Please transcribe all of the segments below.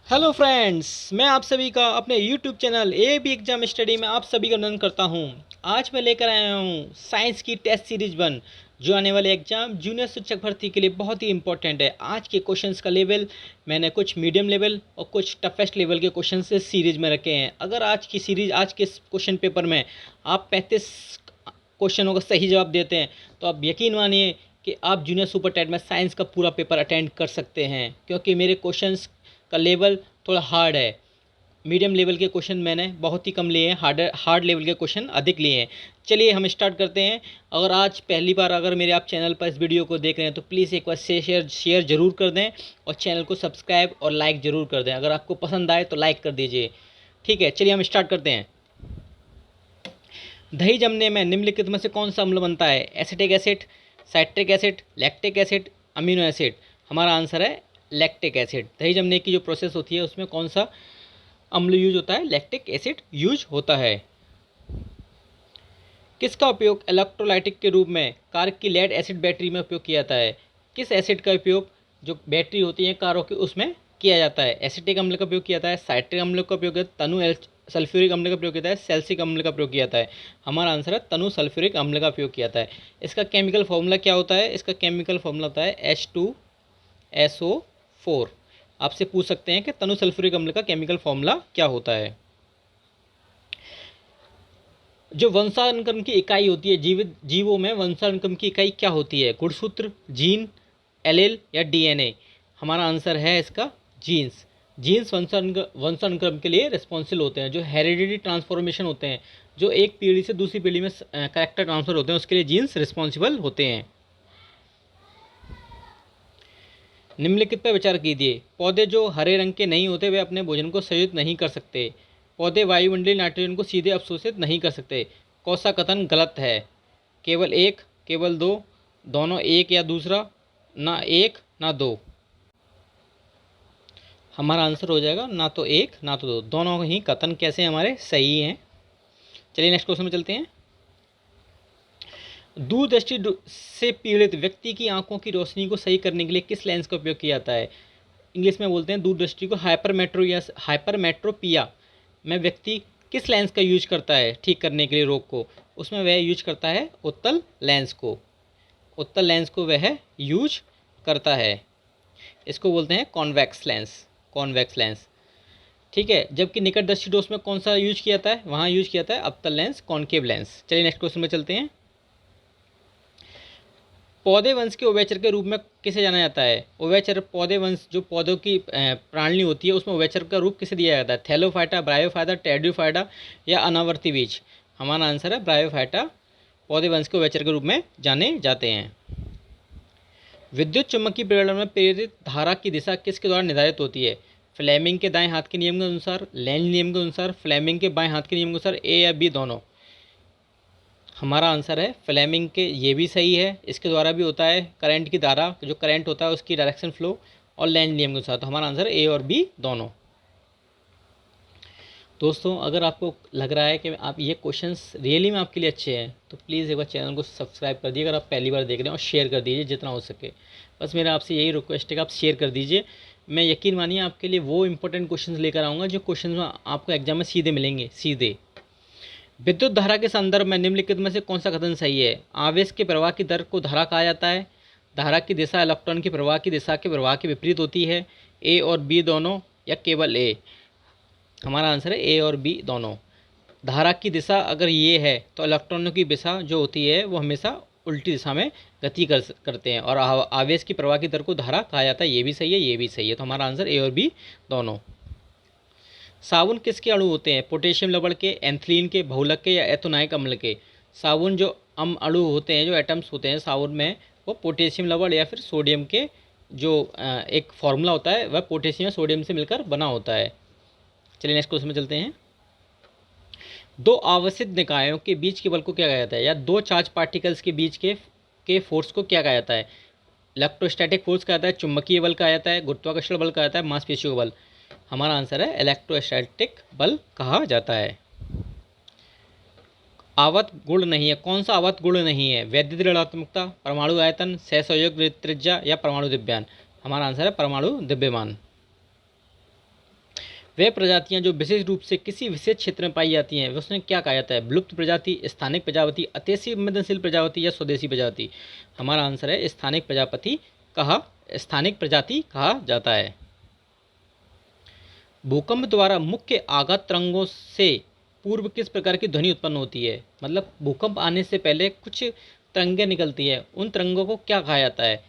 Hello friends, मैं आप सभी का अपने YouTube channel A B exam study में आप सभी का अभिनंदन करता हूं। आज मैं लेकर आया हूं साइंस की टेस्ट सीरीज 1 जो आने वाले एग्जाम जूनियर शिक्षक भर्ती के लिए बहुत ही इंपॉर्टेंट है। आज के क्वेश्चंस का लेवल मैंने कुछ मीडियम लेवल और कुछ टफेस्ट लेवल के क्वेश्चन इस सीरीज में रखे हैं। अगर आज के क्वेश्चन पेपर में आप 35 क्वेश्चनों का सही जवाब देते हैं तो आप यकीन मानिए कि आप जूनियर सुपर टेट में साइंस का पूरा पेपर अटेंड कर सकते हैं, क्योंकि मेरे क्वेश्चंस का लेवल थोड़ा हार्ड है। मीडियम लेवल के क्वेश्चन मैंने बहुत ही कम लिए हैं, हार्ड लेवल के क्वेश्चन अधिक लिए हैं। चलिए हम स्टार्ट करते हैं। अगर आज पहली बार अगर मेरे आप चैनल पर इस वीडियो को देख रहे हैं तो प्लीज़ एक बार शेयर ज़रूर कर दें और चैनल को सब्सक्राइब और लाइक ज़रूर कर दें। अगर आपको पसंद आए तो लाइक कर दीजिए। ठीक है, चलिए हम स्टार्ट करते हैं। दही जमने में निम्नलिखित में से कौन सा अम्ल बनता है? Acetic acid, citric acid, lactic acid, amino acid. हमारा आंसर है लैक्टिक एसिड। दही जमने की जो प्रोसेस होती है उसमें कौन सा अम्ल यूज होता है? लैक्टिक एसिड यूज होता है। किसका उपयोग इलेक्ट्रोलाइटिक के रूप में कार की लेड एसिड बैटरी में उपयोग किया जाता है? किस एसिड का उपयोग जो बैटरी होती है कारों की उसमें किया जाता है? एसिटिक अम्ल का उपयोग किया जाता है, साइट्रिक अम्ल का उपयोग किया, तनु सल्फ्यूरिक अम्ल का प्रयोग किया जाता है, सैल्सिक अम्ल का प्रयोग किया जाता है। हमारा आंसर है तनु सल्फ्यूरिक अम्ल का उपयोग किया जाता है। इसका केमिकल फॉर्मूला क्या होता है? इसका केमिकल फॉर्मूला होता है H2SO4। आपसे पूछ सकते हैं कि तनु सल्फ्यूरिक अम्ल का केमिकल फॉर्मूला क्या होता है। जो वंशानुक्रम की इकाई होती है, जीवित जीवों में वंशानुक्रम की इकाई क्या होती है? गुणसूत्र, जीन, एलेल या डीएनए? हमारा आंसर है इसका जीन्स। जीन्स वंशानुक्रम के लिए रिस्पॉन्सिबल होते हैं। जो हेरिडिटी ट्रांसफॉर्मेशन होते हैं, जो एक पीढ़ी से दूसरी पीढ़ी में कैरेक्टर ट्रांसफर होते हैं, उसके लिए जीन्स रिस्पॉन्सिबल होते हैं। निम्नलिखित पर विचार कीजिए। पौधे जो हरे रंग के नहीं होते वे अपने भोजन को संयोजित नहीं कर सकते। पौधे वायुमंडलीय नाइट्रोजन को सीधे अवशोषित नहीं कर सकते। कौन सा कथन गलत है? केवल एक, केवल दो, दोनों एक या दूसरा, ना एक ना दो। हमारा आंसर हो जाएगा ना तो एक ना तो दो। दोनों ही कथन कैसे हमारे सही हैं। चलिए नेक्स्ट क्वेश्चन में चलते हैं। दूरदृष्टि से पीड़ित व्यक्ति की आंखों की रोशनी को सही करने के लिए किस लेंस का उपयोग किया जाता है? इंग्लिश में बोलते हैं दूरदृष्टि को हाइपरमेट्रोपिया में व्यक्ति किस लेंस का यूज करता है ठीक करने के लिए रोग को? उसमें वह यूज करता है उत्तल लेंस को। उत्तल लेंस को वह यूज करता है। इसको बोलते हैं कॉन्वेक्स लेंस। कॉन्वेक्स लेंस, ठीक है। जबकि निकट दृष्टि दोष में कौन सा यूज किया जाता है? वहाँ यूज किया जाता है अवतल लेंस, कॉन्केव लेंस। चलिए नेक्स्ट क्वेश्चन में चलते हैं। पौधे वंश के उभयचर के रूप में किसे जाना जाता है? उभयचर पौधे वंश जो पौधों की प्राणी होती है उसमें उभयचर का रूप किसे दिया जाता है? थैलोफाइटा, ब्रायोफाइटा, टेरिडोफाइटा या अनावर्ती बीज? हमारा आंसर है ब्रायोफाइटा। पौधे वंश के उभयचर के रूप में जाने जाते हैं। विद्युत चुम्बकीय प्रेरण में प्रेरित धारा की दिशा किसके द्वारा निर्धारित होती है? फ्लेमिंग के दाएं हाथ के नियम के अनुसार, लेंज नियम के अनुसार, फ्लेमिंग के बाएं हाथ के नियम के अनुसार, ए या बी दोनों? हमारा आंसर है फ्लेमिंग के। ये भी सही है, इसके द्वारा भी होता है करंट की धारा, जो करंट होता है उसकी डायरेक्शन फ्लो, और लेंज नियम के अनुसार। तो हमारा आंसर है ए और बी दोनों। दोस्तों, अगर आपको लग रहा है कि आप ये क्वेश्चंस रियली में आपके लिए अच्छे हैं तो प्लीज़ एक बार चैनल को सब्सक्राइब कर दीजिए। अगर आप पहली बार देख रहे हैं, और शेयर कर दीजिए जितना हो सके। बस मेरा आपसे यही रिक्वेस्ट है कि आप शेयर कर दीजिए। मैं यकीन मानिए आपके लिए वो इंपॉर्टेंट क्वेश्चन लेकर आऊँगा जो क्वेश्चन में आपको एग्जाम में सीधे मिलेंगे, सीधे। विद्युत धारा के संदर्भ में निम्नलिखित में से कौन सा कथन सही है? आवेश के प्रवाह की दर को धारा कहा जाता है। धारा की दिशा इलेक्ट्रॉन की प्रवाह की दिशा के प्रवाह के विपरीत होती है। ए और बी दोनों या केवल ए? हमारा आंसर है ए और बी दोनों। धारा की दिशा अगर ये है तो इलेक्ट्रॉनों की दिशा जो होती है वो हमेशा उल्टी दिशा में गति करते हैं। और आवेश की प्रवाह की दर को धारा कहा जाता है। ये भी सही है, ये भी सही है। तो हमारा आंसर ए और बी दोनों। साबुन किसके अणु होते हैं? पोटेशियम लवण के, एंथलीन के, बहुलक के या एथोनाइक अम्ल के? साबुन जो अणु होते हैं, जो एटम्स होते हैं साबुन में, वो पोटेशियम लवण या फिर सोडियम के जो एक फार्मूला होता है वह पोटेशियम या सोडियम से मिलकर बना होता है। चलिए नेक्स्ट क्वेश्चन में चलते हैं। दो आवस्थित निकायों के बीच के बल को क्या कहा जाता है? या दो चार्ज पार्टिकल्स के बीच के फोर्स को क्या कहा जाता है? इलेक्ट्रोस्टैटिक फोर्स कहा जाता है, चुंबकीय बल कहा जाता है, गुरुत्वाकर्षण बल कहा जाता है, मांसपेशियों का बल? हमारा आंसर है इलेक्ट्रोस्टैटिक बल कहा जाता है। आवर्त गुण नहीं है। कौन सा आवर्त गुण नहीं है? वैद्युत ऋणात्मकता, परमाणु आयतन, सहसंयोग त्रिज्या या परमाणु द्रव्यमान? हमारा आंसर है परमाणु द्रव्यमान। वे प्रजातियां जो विशेष रूप से किसी विशेष क्षेत्र में पाई जाती हैं उसमें क्या कहा जाता है? विलुप्त प्रजाति, स्थानिक प्रजाति, अत्यधिक संवेदनशील प्रजाति या स्वदेशी प्रजाति? हमारा आंसर है स्थानिक प्रजाति कहा जाता है। भूकंप द्वारा मुख्य आघात तरंगों से पूर्व किस प्रकार की ध्वनि उत्पन्न होती है? मतलब भूकंप आने से पहले कुछ तरंगें निकलती है, उन तरंगों को क्या कहा जाता है?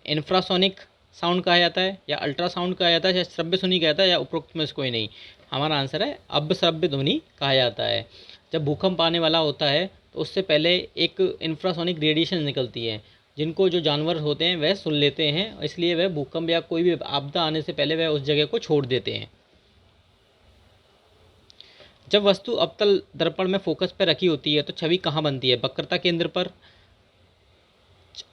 इंफ्रासोनिक साउंड कहा जाता है, या अल्ट्रासाउंड कहा जाता है, या श्रव्य ध्वनि कहा जाता है, या उपरोक्त में से कोई नहीं? हमारा आंसर है अवश्रव्य ध्वनि कहा जाता है। जब भूकंप आने वाला होता है तो उससे पहले एक इंफ्रासोनिक रेडिएशन निकलती है, जिनको जो जानवर होते हैं वह सुन लेते हैं, इसलिए वह भूकंप या कोई भी आपदा आने से पहले वह उस जगह को छोड़ देते हैं। जब वस्तु अवतल दर्पण में फोकस पर रखी होती है तो छवि कहाँ बनती है? वक्रता केंद्र पर,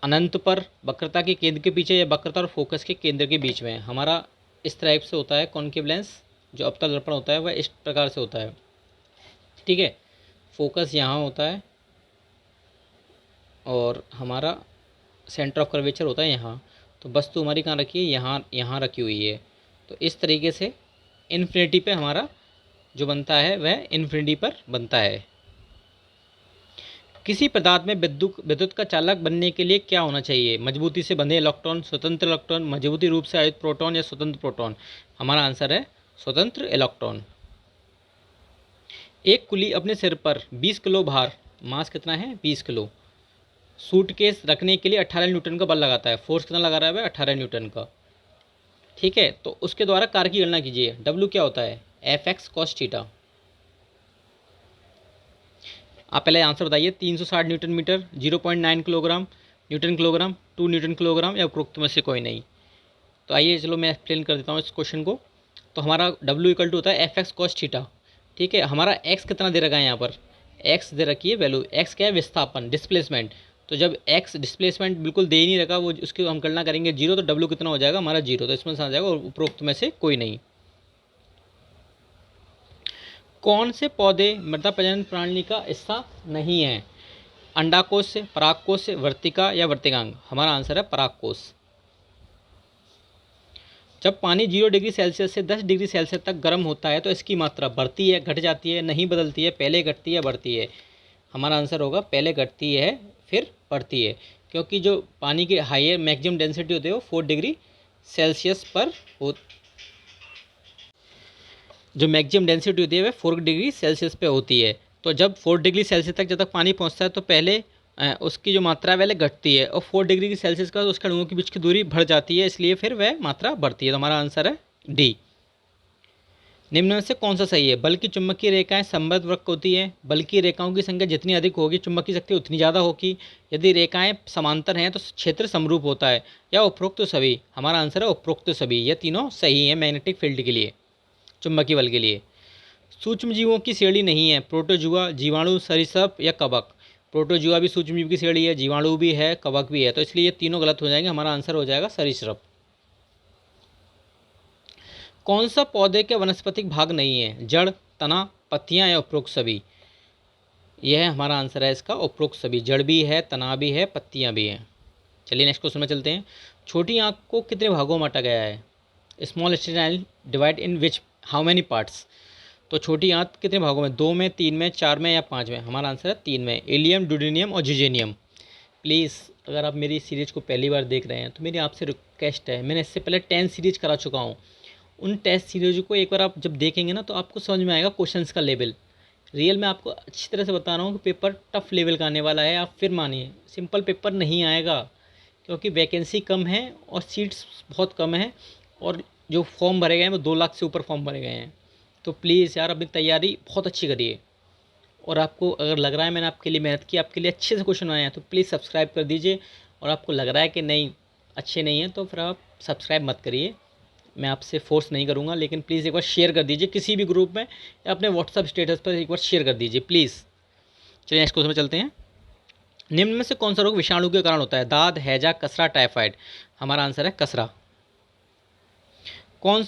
अनंत पर, वक्रता के केंद्र के पीछे, या वक्रता और फोकस के केंद्र के बीच में? हमारा इस टाइप से होता है कॉन्केव लेंस, जो अवतल दर्पण होता है वह इस प्रकार से होता है। ठीक है, फोकस यहाँ होता है और हमारा सेंटर ऑफ कर्वेचर होता है यहाँ। तो वस्तु हमारी कहाँ रखी है? यहाँ रखी हुई है। तो इस तरीके से इन्फिनिटी पे हमारा जो बनता है वह इन्फिनिटी पर बनता है। किसी पदार्थ में विद्युत का चालक बनने के लिए क्या होना चाहिए? मजबूती से बंधे इलेक्ट्रॉन, स्वतंत्र इलेक्ट्रॉन, मजबूती रूप से आयोजित प्रोटॉन, या स्वतंत्र प्रोटॉन? हमारा आंसर है स्वतंत्र इलेक्ट्रॉन। एक कुली अपने सिर पर 20 किलो भार, मास कितना है? 20 किलो, सूटकेस रखने के लिए 18 न्यूटन का बल लगाता है। फोर्स कितना लगा रहा है? 18 न्यूटन का। ठीक है, तो उसके द्वारा कार्य की गणना कीजिए। डब्ल्यू क्या होता है? Fx cos theta. आप पहले आंसर बताइए। 360 newton metre, 0.9 kilogram, newton kilogram, 2 newton kilogram, या उपरोक्त में से कोई नहीं? तो आइए चलो मैं एक्सप्लेन कर देता हूँ इस क्वेश्चन को। तो हमारा W इक्वल टू होता है Fx cos थीटा। ठीक है, हमारा x कितना दे रखा है? यहाँ पर x दे रखी है वैल्यू। x क्या है? विस्थापन, डिस्प्लेसमेंट। तो जब x डिस्प्लेसमेंट बिल्कुल दे ही नहीं रखा, वो उसकी हम गणना करेंगे 0, तो W कितना हो जाएगा? हमारा 0। तो इसमें से आ जाएगा उपरोक्त में से कोई नहीं। कौन से पौधे मृदा प्रजनन प्रणाली का हिस्सा नहीं है? अंडाकोश से, परागकोश से, वर्तिका या वर्तिकांग? हमारा आंसर है परागकोश। जब पानी 0 डिग्री सेल्सियस से 10 डिग्री सेल्सियस तक गर्म होता है तो इसकी मात्रा बढ़ती है, घट जाती है, नहीं बदलती है, पहले घटती है, बढ़ती है? हमारा आंसर होगा पहले घटती है फिर बढ़ती है, क्योंकि जो पानी की हायर मैक्सिमम डेंसिटी होती है वो 4 डिग्री सेल्सियस पर जो मैक्सिमम डेंसिटी होती है वह 4 डिग्री सेल्सियस पे होती है। तो जब 4 डिग्री सेल्सियस तक जब तक पानी पहुंचता है तो पहले उसकी जो मात्रा है वह घटती है, और 4 डिग्री की सेल्सियस का उसके अणुओं के बीच की दूरी बढ़ जाती है, इसलिए फिर वह मात्रा बढ़ती है। तो हमारा आंसर है डी। निम्न में से कौन सा सही है? बल की चुंबकीय रेखाएं समबद्ध वक्र होती है। बल की रेखाओं की संख्या जितनी अधिक होगी चुंबकीय शक्ति उतनी ज़्यादा होगी। यदि रेखाएं समांतर हैं तो क्षेत्र समरूप होता है, या उपरोक्त सभी? हमारा आंसर है उपरोक्त सभी। ये तीनों सही हैं मैग्नेटिक फील्ड के लिए, चुंबकीय बल के लिए। सूक्ष्म जीवों की श्रेणी नहीं है। प्रोटोजुआ, जीवाणु, सरीसृप या कवक? प्रोटोजुआ भी सूक्ष्म जीव की श्रेणी है, जीवाणु भी है, कवक भी है, तो इसलिए ये तीनों गलत हो जाएंगे। हमारा आंसर हो जाएगा सरीसृप। कौन सा पौधे के वनस्पतिक भाग नहीं है? जड़, तना, पत्तियां या उपरोक्त सभी? यह हमारा आंसर है इसका उपरोक्त सभी। जड़ भी है, तना भी है, पत्तियां भी हैं। चलिए नेक्स्ट क्वेश्चन में चलते हैं। छोटी आंख को कितने भागों में बांटा गया है? Small intestine divide in which how many parts? तो छोटी आंत कितने भागों में? 2 में, 3 में, 4 में या 5 में? हमारा आंसर है 3 में। इलियम, ड्यूडेनियम और जिजेनियम। प्लीज़ अगर आप मेरी सीरीज को पहली बार देख रहे हैं तो मेरी आपसे रिक्वेस्ट है, मैंने इससे पहले 10 सीरीज करा चुका हूँ। उन टेस्ट सीरीज को एक बार आप जब देखेंगे ना तो आपको समझ में आएगा क्वेश्चंस का लेवल। रियल में आपको अच्छी तरह से बता रहा हूँ कि पेपर टफ लेवल का आने वाला है। आप फिर मानिए सिंपल पेपर नहीं आएगा, क्योंकि वैकेंसी कम है और सीट्स बहुत कम है, और जो फॉर्म भरे गए हैं वो 2 लाख से ऊपर फॉर्म भरे गए हैं। तो प्लीज़ यार अपनी तैयारी बहुत अच्छी करिए, और आपको अगर लग रहा है मैंने आपके लिए मेहनत की, आपके लिए अच्छे से क्वेश्चन आए हैं, तो प्लीज़ सब्सक्राइब कर दीजिए। और आपको लग रहा है कि नहीं अच्छे नहीं हैं तो फिर आप सब्सक्राइब मत करिए, मैं आपसे फोर्स नहीं करूँगा, लेकिन प्लीज़ एक बार शेयर कर दीजिए किसी भी ग्रुप में या अपने व्हाट्सअप स्टेटस पर एक बार शेयर कर दीजिए प्लीज़। चलिए नेक्स्ट क्वेश्चन में चलते हैं। निम्न में से कौन सा रोग विषाणु के कारण होता है? दाद, हैजा, कसरा, टाइफाइड? हमारा आंसर है कसरा। कौन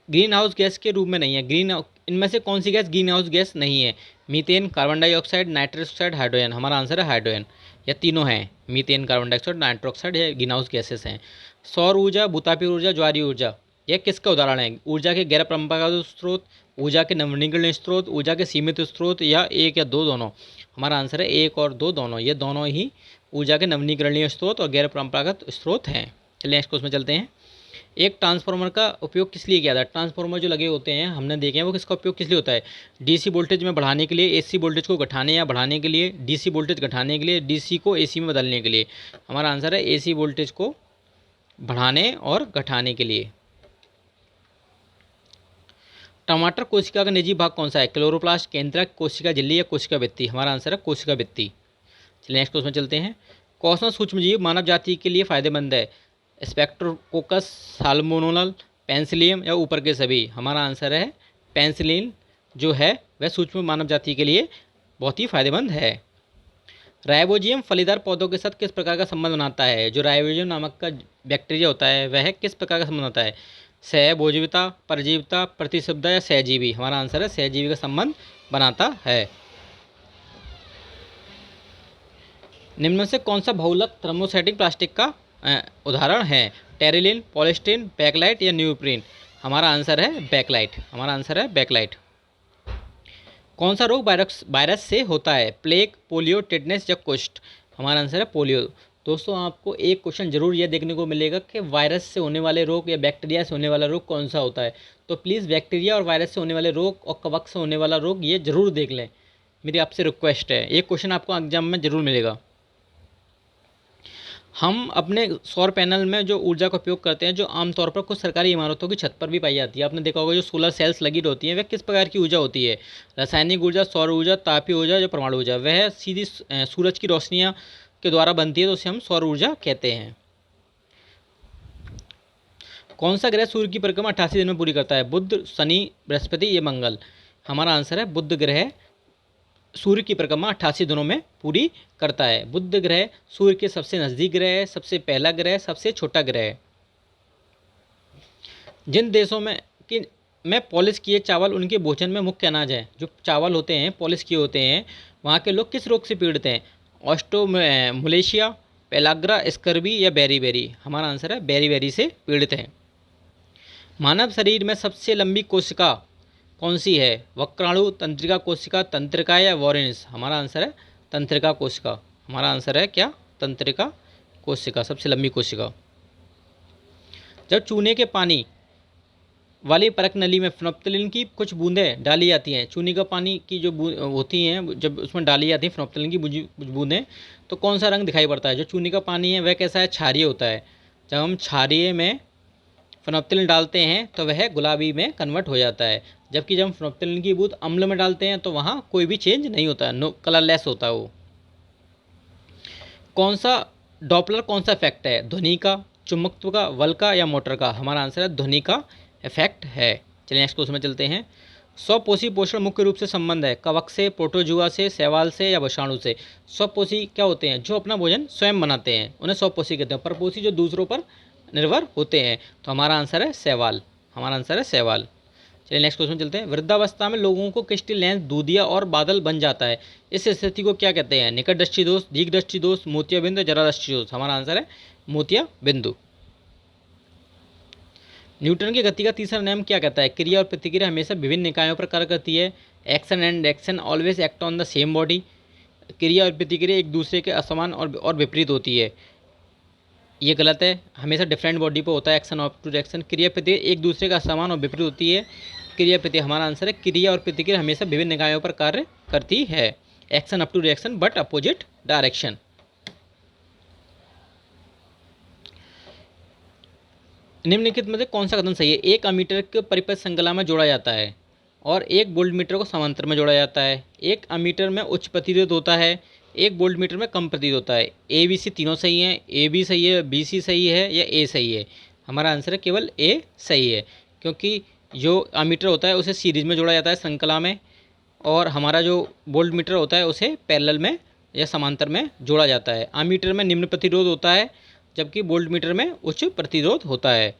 ग्रीन हाउस गैस के रूप में नहीं है? इनमें से कौन सी गैस ग्रीन हाउस गैस नहीं है? Methane, carbon dioxide, nitrous oxide, hydrogen? हमारा आंसर है हाइड्रोजन। या तीनों हैं, methane, carbon dioxide, nitrous oxide, या ग्रीन हाउस गैसेस हैं। सौर ऊर्जा, भूतापीय ऊर्जा, ज्वारीय ऊर्जा? यह किसका उदाहरण है? ऊर्जा के गैर परंपरागत स्रोत, ऊर्जा के नवीनीकरणीय स्रोत, ऊर्जा के सीमित स्रोत, या एक या दो दोनों? हमारा आंसर है एक और दो दोनों। ये दोनों ही ऊर्जा के नवीनीकरणीय स्रोत और गैर परंपरागत स्रोत हैं। चलिए नेक्स्ट क्वेश्चन में चलते हैं। एक ट्रांसफार्मर का उपयोग किस लिए किया जाता है? ट्रांसफार्मर जो लगे होते हैं हमने देखे हैं वो किसका उपयोग किस लिए होता है? डीसी वोल्टेज में बढ़ाने के लिए, एसी वोल्टेज को घटाने या बढ़ाने के लिए, डीसी वोल्टेज घटाने के लिए, डीसी को एसी में बदलने के लिए। हमारा आंसर है एसी वोल्टेज को बढ़ाने और घटाने के लिए। टमाटर कोशिका का निजी भाग कौन सा है? क्लोरोप्लास्ट, केंद्रक, कोशिका झिल्ली या कोशिका भित्ति? हमारा आंसर है कोशिका भित्ति। चलिए नेक्स्ट क्वेश्चन चलते हैं। कौन सा सूक्ष्मजीव मानव जाति के लिए फायदेमंद है? स्पेक्ट्रोकोकस, साल्मोनेला, पेनिसिलियम या ऊपर के सभी? हमारा आंसर है पेनिसिलिन जो है वह सूक्ष्म मानव जाति के लिए बहुत ही फायदेमंद है। राइबोजियम फलीदार पौधों के साथ किस प्रकार का संबंध बनाता है? जो राइबोजियम नामक का बैक्टीरिया होता है वह किस प्रकार का संबंध बनाता है? सहभोजीविता, परजीविता, प्रतिशुद्धता या सहजीवी? हमारा आंसर है सहजीवी का संबंध बनाता है। निम्न में से कौन सा बहुलक थर्मोस्टेटिक प्लास्टिक का उदाहरण है? टेरिलिन, पॉलिस्टीरीन, बैकलाइट या न्यूप्रीन? हमारा आंसर है बैकलाइट। हमारा आंसर है बैकलाइट। कौन सा रोग वायरस से होता है? प्लेग, पोलियो, टिटनेस या कुष्ठ? हमारा आंसर है पोलियो। दोस्तों आपको एक क्वेश्चन जरूर यह देखने को मिलेगा कि वायरस से होने वाले रोग या बैक्टीरिया से होने वाला रोग कौन सा होता है। तो प्लीज़ बैक्टीरिया और वायरस से होने वाले रोग और कवक से होने वाला रोग ये जरूर देख लें, मेरी आपसे रिक्वेस्ट है। एक क्वेश्चन आपको एग्जाम में जरूर मिलेगा। हम अपने सौर पैनल में जो ऊर्जा का उपयोग करते हैं, जो आमतौर पर कुछ सरकारी इमारतों की छत पर भी पाई जाती है, आपने देखा होगा जो सोलर सेल्स लगी होती हैं वह किस प्रकार की ऊर्जा होती है? रासायनिक ऊर्जा, सौर ऊर्जा, तापीय ऊर्जा या परमाणु ऊर्जा? वह सीधी सूरज की रोशनियाँ के द्वारा बनती है, तो उसे हम सौर ऊर्जा कहते हैं। कौन सा ग्रह सूर्य की परिक्रमा 88 दिन में पूरी करता है? बुध, शनि, बृहस्पति या मंगल? हमारा आंसर है बुध ग्रह सूर्य की परिक्रमा 88 दिनों में पूरी करता है। बुध ग्रह सूर्य के सबसे नज़दीक ग्रह है, सबसे पहला ग्रह है, सबसे छोटा ग्रह है। जिन देशों में पॉलिश किए चावल उनके भोजन में मुख्य अनाज है, जो चावल होते हैं पॉलिश किए होते हैं, वहाँ के लोग किस रोग से पीड़ित हैं? ऑस्ट्रोमलेशिया, पेलाग्रा, स्कर्वी या बेरीबेरी? हमारा आंसर है बेरीबेरी से पीड़ित हैं। मानव शरीर में सबसे लंबी कोशिका कौन सी है? वक्राणु, तंत्रिका कोशिका, तंत्रिका या वॉरेंस? हमारा आंसर है तंत्रिका कोशिका। हमारा आंसर है क्या? तंत्रिका कोशिका सबसे लंबी कोशिका। जब चूने के पानी वाली परख नली में फिनोप्थलीन की कुछ बूंदें डाली जाती हैं, चूने का पानी की जो होती हैं जब उसमें डाली जाती हैं फिनोप्थलीन की कुछ बूंदें, तो कौन सा रंग दिखाई पड़ता है? जो चूने का पानी है वह कैसा है? क्षारीय होता है। जब हम क्षारीय में फिनोप्थलीन डालते हैं तो वह गुलाबी में कन्वर्ट हो जाता है, जबकि जब हम फिनोप्थलीन की बूंद अम्ल में डालते हैं तो वहाँ कोई भी चेंज नहीं होता है, नो कलरलेस होता है वो। कौन सा डॉपलर कौन सा इफेक्ट है? ध्वनि का, चुंबकत्व का, बल का या मोटर का? हमारा आंसर है ध्वनि का इफेक्ट है। चलिए नेक्स्ट क्वेश्चन में चलते हैं। स्वपोषी पोषण मुख्य रूप से संबंध है कवक से, प्रोटोजुआ से, शैवाल से या विषाणु से? स्वपोषी क्या होते हैं? जो अपना भोजन स्वयं बनाते हैं उन्हें स्वपोषी कहते हैं। परपोषी जो दूसरों पर निर्भर होते हैं। तो हमारा आंसर है शैवाल। हमारा आंसर है शैवाल। चलिए नेक्स्ट क्वेश्चन चलते हैं। वृद्धावस्था में लोगों को क्रिस्टल लेंस, दूधिया और बादल बन जाता है, इस स्थिति को क्या कहते हैं? निकट दृष्टि दोष, दीर्घ दृष्टि दोष, मोतिया बिंदु, जरा दृष्टि दोष? हमारा आंसर है मोतिया बिंदु। न्यूटन की गति का तीसरा नियम क्या कहता है? क्रिया और प्रतिक्रिया हमेशा विभिन्न निकायों पर कार्य करती है। Action and action always act on the same body. क्रिया और प्रतिक्रिया एक दूसरे के असमान और विपरीत होती है, ये गलत है। हमेशा डिफरेंट बॉडी पर होता है एक्शन ऑफ टू एक्शन। क्रिया प्रतिक्रिया एक दूसरे का समान और विपरीत होती है। क्रिया प्रतिक्रिया हमारा आंसर है क्रिया और प्रतिक्रिया हमेशा विभिन्न निकायों पर कार्य करती है। Action up to reaction but opposite direction. निम्नलिखित में से कौन सा कथन सही है? एक अमीटर के परिपथ श्रृंखला में जोड़ा जाता है और एक वोल्ट मीटर को समांतर में जोड़ा जाता है। एक अमीटर में उच्च प्रतिरोध होता है, एक वोल्ट मीटर में कम प्रतिरोध होता है। ए बी सी तीनों सही हैं। ए बी सही है, बी सी सही है या ए सही है? हमारा आंसर है केवल ए सही है, क्योंकि जो अमीटर होता है उसे सीरीज में जोड़ा जाता है श्रृंखला में, और हमारा जो वोल्ट मीटर होता है उसे पैरेलल में या समांतर में जोड़ा जाता है। अमीटर में निम्न प्रतिरोध होता है जबकि वोल्ट मीटर में उच्च प्रतिरोध होता है।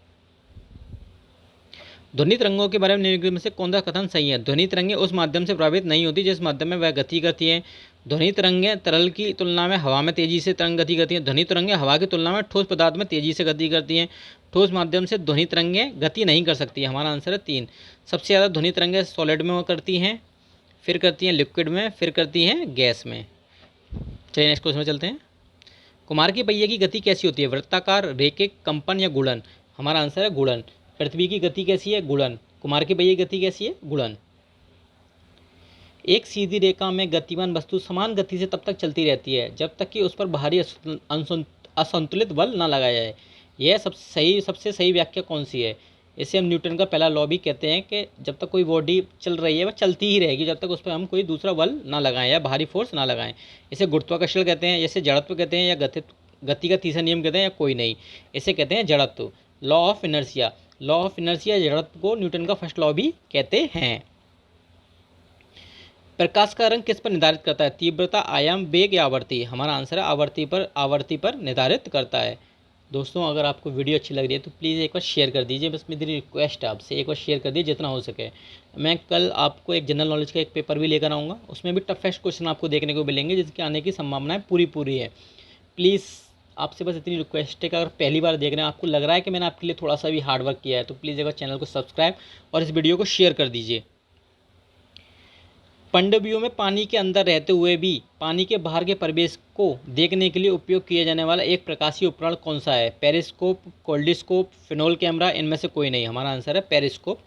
ध्वनि तरंगों के बारे में निम्नलिखित में से कौन सा कथन सही है? ध्वनि तरंगें उस माध्यम से प्रभावित नहीं होती जिस माध्यम में वह गति करती हैं। ध्वनि तरंगें तरल की तुलना में हवा में तेजी से तरंग गति करती हैं। ध्वनि तरंगें हवा की तुलना में ठोस पदार्थ में तेजी से गति करती हैं। ठोस माध्यम से ध्वनि तरंगें गति नहीं कर सकती। हमारा आंसर है 3। सबसे ज़्यादा ध्वनि तरंगें सॉलिड में करती हैं, फिर करती हैं लिक्विड में, फिर करती हैं गैस में। चलिए नेक्स्ट क्वेश्चन में चलते हैं। कुमार की पहिए की गति कैसी होती है? वृत्ताकार, रेखिक, कंपन या गुणन? हमारा आंसर है गुणन। पृथ्वी की गति कैसी है? गुणन। कुमार की पहिए की गति कैसी है? गुणन। एक सीधी रेखा में गतिमान वस्तु समान गति से तब तक चलती रहती है जब तक कि उस पर बाहरी असंतुलित बल न लगाया जाए। यह सबसे सही व्याख्या कौन सी है? इसे हम न्यूटन का पहला लॉ भी कहते हैं कि जब तक कोई बॉडी चल रही है वह चलती ही रहेगी जब तक उस पर हम कोई दूसरा बल ना लगाएं या बाहरी फोर्स ना लगाएं। इसे गुरुत्वाकर्षण कहते हैं, इसे जड़त्व कहते हैं, या गति का तीसरा नियम कहते हैं, या कोई नहीं। इसे कहते हैं जड़त्व, law of inertia. Law of inertia जड़त्व को न्यूटन का फर्स्ट लॉ भी कहते हैं। प्रकाश का रंग किस पर निर्धारित करता है? तीव्रता, आयाम, वेग या आवर्ती? हमारा आंसर है आवर्ती पर निर्धारित करता है। दोस्तों अगर आपको वीडियो अच्छी लग रही है तो प्लीज़ एक बार शेयर कर दीजिए। बस मेरी रिक्वेस्ट है आपसे, एक बार शेयर कर दीजिए जितना हो सके। मैं कल आपको एक जनरल नॉलेज का एक पेपर भी लेकर आऊँगा, उसमें भी टफेस्ट क्वेश्चन आपको देखने को मिलेंगे जिसके आने की संभावनाएं पूरी है। प्लीज़ आपसे बस इतनी रिक्वेस्ट है कि अगर पहली बार देख रहे हैं, आपको लग रहा है कि मैंने आपके लिए थोड़ा सा भी हार्डवर्क किया है, तो प्लीज़ एक बार चैनल को सब्सक्राइब और इस वीडियो को शेयर कर दीजिए। पनडुब्बियों में पानी के अंदर रहते हुए भी पानी के बाहर के परिवेश को देखने के लिए उपयोग किया जाने वाला एक प्रकाशीय उपकरण कौन सा है? पेरिस्कोप, कोल्डिस्कोप, फिनोल कैमरा, इनमें से कोई नहीं। हमारा आंसर है पेरिस्कोप।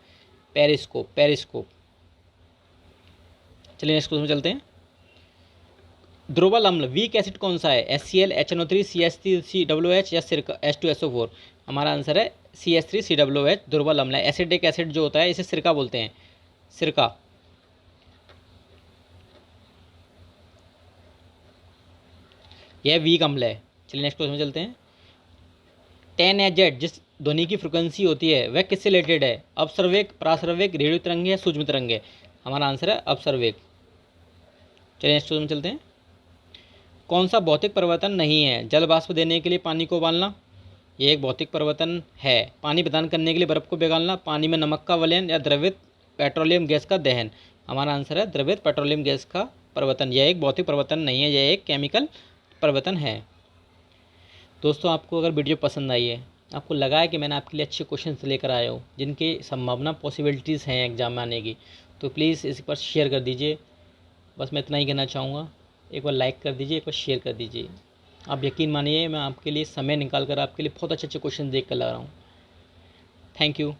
चलिए नेक्स्ट क्वेश्चन में चलते हैं। ध्रुवल अम्ल वीक एसिड कौन सा है? HCl, HNO3, CH3COOH या सिरका H2SO4? हमारा आंसर है CH3COOH ध्रुवल अम्ल है। एसिडिक एसिड जो होता है इसे सिरका बोलते हैं, सिरका। यह वीक अम्ल है। चलिए नेक्स्ट क्वेश्चन में चलते हैं। 10 या जेड जिस ध्वनि की फ्रिक्वेंसी होती है वह किससे रिलेटेड है? अपसर्वेग, परासर्वेग, रेडियो तरंग या सूक्ष्म तरंग? हमारा आंसर है अपसर्वेग। चलिए नेक्स्ट क्वेश्चन में चलते हैं। कौन सा भौतिक परिवर्तन नहीं है? जल वाष्प देने के लिए पानी को उबालना, यह एक भौतिक परिवर्तन है। पानी प्रदान करने के लिए बर्फ को पिघालना, पानी में नमक का विलयन या द्रवित पेट्रोलियम गैस का दहन? हमारा आंसर है द्रवित पेट्रोलियम गैस का परिवर्तन। यह एक भौतिक परिवर्तन नहीं है, यह एक केमिकल परिवर्तन है। दोस्तों आपको अगर वीडियो पसंद आई है, आपको लगा है कि मैंने आपके लिए अच्छे क्वेश्चंस लेकर आया हूँ जिनकी संभावना पॉसिबिलिटीज़ हैं एग्जाम में आने की, तो प्लीज़ इस पर शेयर कर दीजिए। बस मैं इतना ही कहना चाहूँगा। एक बार लाइक कर दीजिए, एक बार शेयर कर दीजिए। आप यकीन मानिए मैं आपके लिए समय निकाल कर आपके लिए बहुत अच्छे क्वेश्चन देख कर ला रहा हूँ। Thank you.